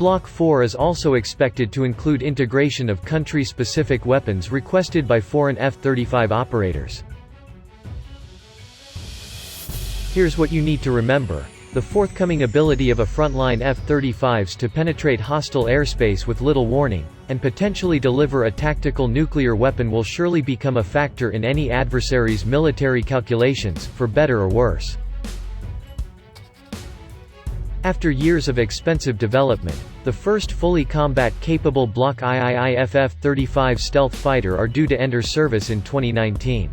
Block IV is also expected to include integration of country-specific weapons requested by foreign F-35 operators. Here's what you need to remember. The forthcoming ability of a frontline F-35's to penetrate hostile airspace with little warning, and potentially deliver a tactical nuclear weapon will surely become a factor in any adversary's military calculations, for better or worse. After years of expensive development, the first fully combat-capable Block IIIF F-35 stealth fighter are due to enter service in 2019.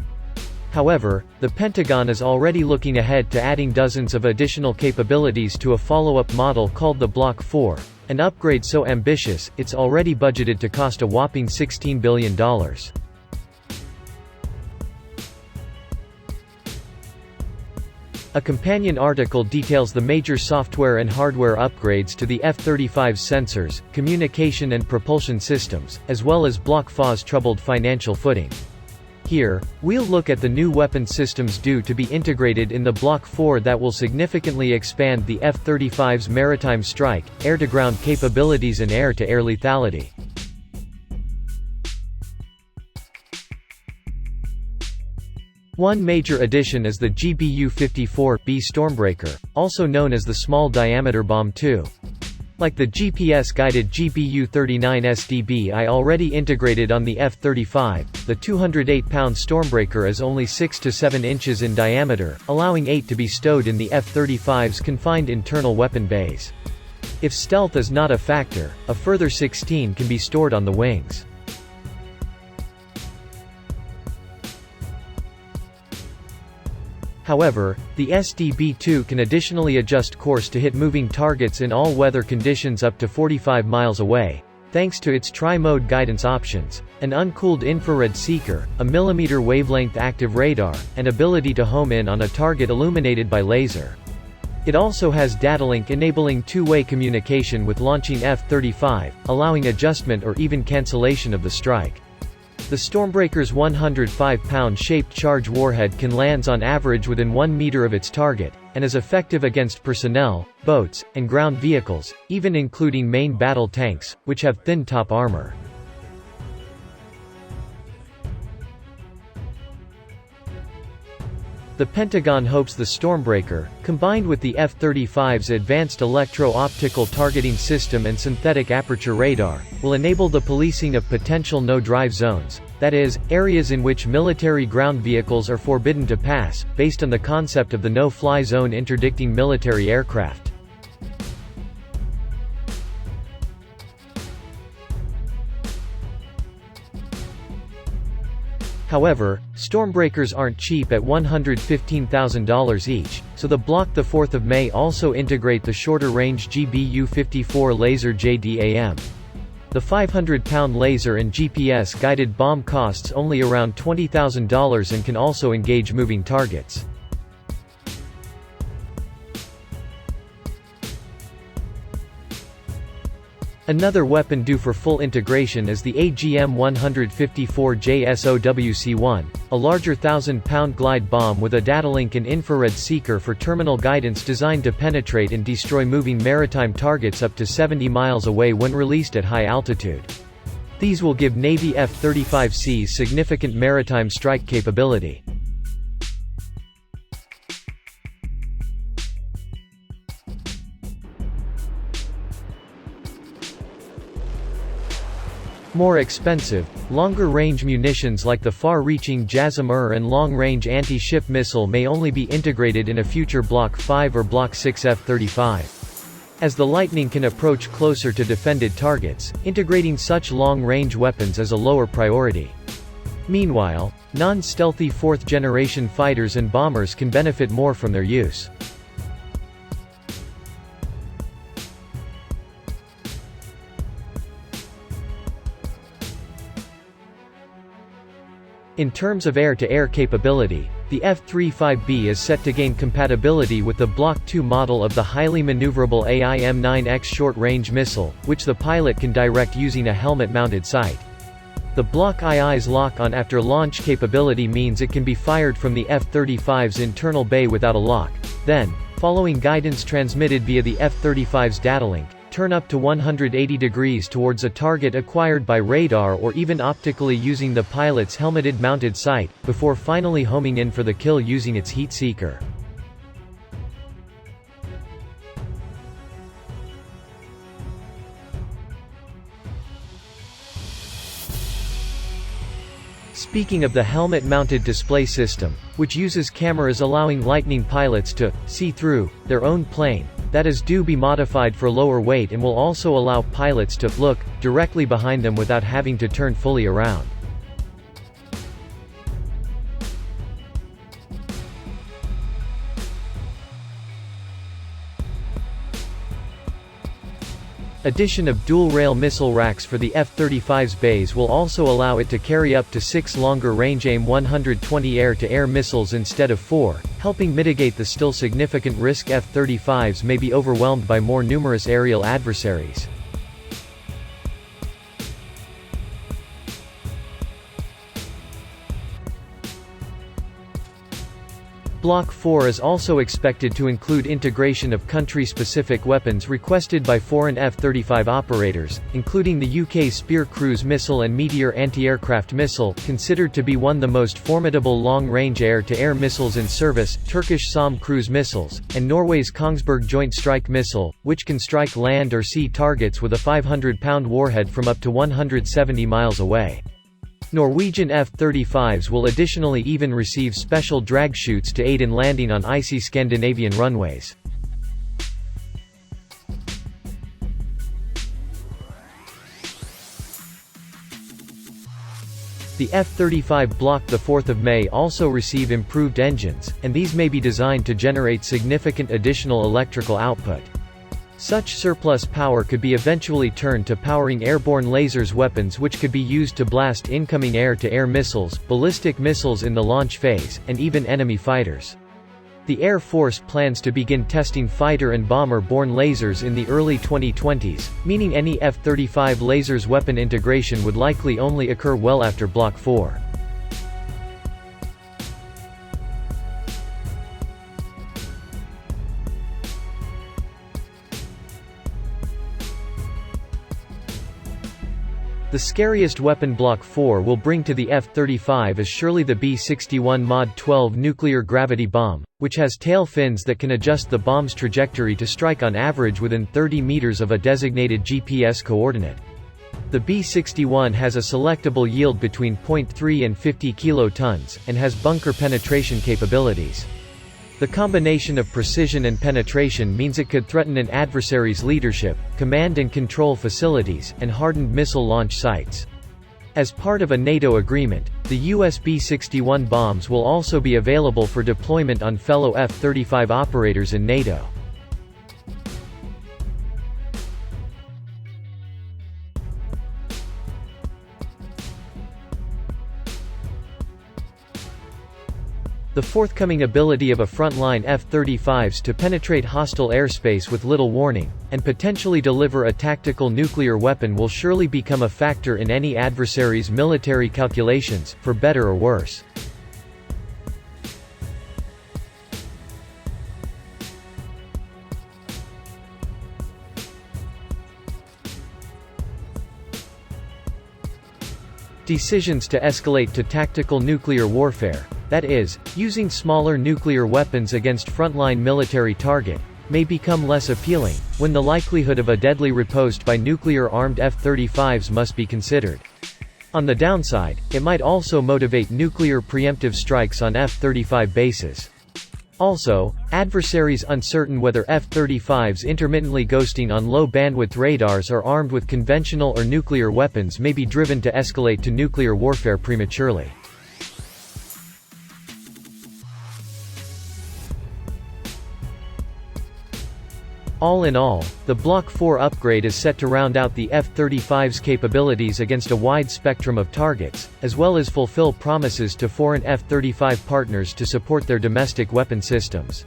However, the Pentagon is already looking ahead to adding dozens of additional capabilities to a follow-up model called the Block IV, an upgrade so ambitious, it's already budgeted to cost a whopping $16 billion. A companion article details the major software and hardware upgrades to the F-35's sensors, communication and propulsion systems, as well as Block IV's troubled financial footing. Here, we'll look at the new weapon systems due to be integrated in the Block IV that will significantly expand the F-35's maritime strike, air-to-ground capabilities and air-to-air lethality. One major addition is the GBU-54B Stormbreaker, also known as the Small Diameter Bomb II. Like the GPS-guided GBU-39SDBI already integrated on the F-35, the 208-pound Stormbreaker is only 6 to 7 inches in diameter, allowing 8 to be stowed in the F-35's confined internal weapon bays. If stealth is not a factor, a further 16 can be stored on the wings. However, the SDB-2 can additionally adjust course to hit moving targets in all weather conditions up to 45 miles away, thanks to its tri-mode guidance options, an uncooled infrared seeker, a millimeter wavelength active radar, and ability to home in on a target illuminated by laser. It also has datalink enabling two-way communication with launching F-35, allowing adjustment or even cancellation of the strike. The Stormbreaker's 105-pound shaped charge warhead can land on average within 1 meter of its target, and is effective against personnel, boats, and ground vehicles, even including main battle tanks, which have thin top armor. The Pentagon hopes the Stormbreaker, combined with the F-35's advanced electro-optical targeting system and synthetic aperture radar, will enable the policing of potential no-drive zones, that is, areas in which military ground vehicles are forbidden to pass, based on the concept of the no-fly zone interdicting military aircraft. However, Stormbreakers aren't cheap at $115,000 each, so the Block IV may also integrate the shorter-range GBU-54 laser JDAM. The 500-pound laser and GPS-guided bomb costs only around $20,000 and can also engage moving targets. Another weapon due for full integration is the AGM-154J SOWC-1, a larger 1,000-pound glide bomb with a datalink and infrared seeker for terminal guidance designed to penetrate and destroy moving maritime targets up to 70 miles away when released at high altitude. These will give Navy F-35Cs significant maritime strike capability. More expensive, longer-range munitions like the far-reaching JASSM-R and long-range anti-ship missile may only be integrated in a future Block V or Block VI F-35. As the Lightning can approach closer to defended targets, integrating such long-range weapons is a lower priority. Meanwhile, non-stealthy fourth-generation fighters and bombers can benefit more from their use. In terms of air-to-air capability, the F-35B is set to gain compatibility with the Block II model of the highly maneuverable AIM-9X short-range missile, which the pilot can direct using a helmet-mounted sight. The Block II's lock-on after launch capability means it can be fired from the F-35's internal bay without a lock. Then, following guidance transmitted via the F-35's datalink, turn up to 180 degrees towards a target acquired by radar or even optically using the pilot's helmeted mounted sight, before finally homing in for the kill using its heat seeker. Speaking of the helmet-mounted display system, which uses cameras allowing Lightning pilots to see through their own plane, that is to be modified for lower weight and will also allow pilots to look directly behind them without having to turn fully around. Addition of dual-rail missile racks for the F-35's bays will also allow it to carry up to 6 longer-range AIM-120 air-to-air missiles instead of 4, helping mitigate the still significant risk F-35's may be overwhelmed by more numerous aerial adversaries. Block IV is also expected to include integration of country-specific weapons requested by foreign F-35 operators, including the UK's Spear cruise missile and Meteor anti-aircraft missile, considered to be one of the most formidable long-range air-to-air missiles in service, Turkish SAM cruise missiles, and Norway's Kongsberg Joint Strike Missile, which can strike land or sea targets with a 500-pound warhead from up to 170 miles away. Norwegian F-35's will additionally even receive special drag chutes to aid in landing on icy Scandinavian runways. The F-35 Block IIIF may also receive improved engines, and these may be designed to generate significant additional electrical output. Such surplus power could be eventually turned to powering airborne lasers weapons which could be used to blast incoming air-to-air missiles, ballistic missiles in the launch phase, and even enemy fighters. The Air Force plans to begin testing fighter and bomber-borne lasers in the early 2020s, meaning any F-35 lasers weapon integration would likely only occur well after Block IV. The scariest weapon Block IV will bring to the F-35 is surely the B-61 Mod 12 nuclear gravity bomb, which has tail fins that can adjust the bomb's trajectory to strike on average within 30 meters of a designated GPS coordinate. The B-61 has a selectable yield between 0.3 and 50 kilotons, and has bunker penetration capabilities. The combination of precision and penetration means it could threaten an adversary's leadership, command and control facilities, and hardened missile launch sites. As part of a NATO agreement, the US B-61 bombs will also be available for deployment on fellow F-35 operators in NATO. The forthcoming ability of a frontline F-35's to penetrate hostile airspace with little warning, and potentially deliver a tactical nuclear weapon will surely become a factor in any adversary's military calculations, for better or worse. Decisions to escalate to tactical nuclear warfare, that is, using smaller nuclear weapons against frontline military target, may become less appealing, when the likelihood of a deadly riposte by nuclear-armed F-35's must be considered. On the downside, it might also motivate nuclear preemptive strikes on F-35 bases. Also, adversaries uncertain whether F-35's intermittently ghosting on low-bandwidth radars are armed with conventional or nuclear weapons may be driven to escalate to nuclear warfare prematurely. All in all, the Block IV upgrade is set to round out the F-35's capabilities against a wide spectrum of targets, as well as fulfill promises to foreign F-35 partners to support their domestic weapon systems.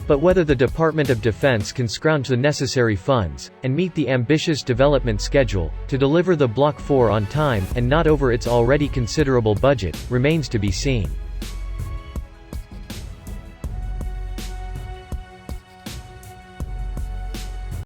But whether the Department of Defense can scrounge the necessary funds, and meet the ambitious development schedule, to deliver the Block IV on time, and not over its already considerable budget, remains to be seen.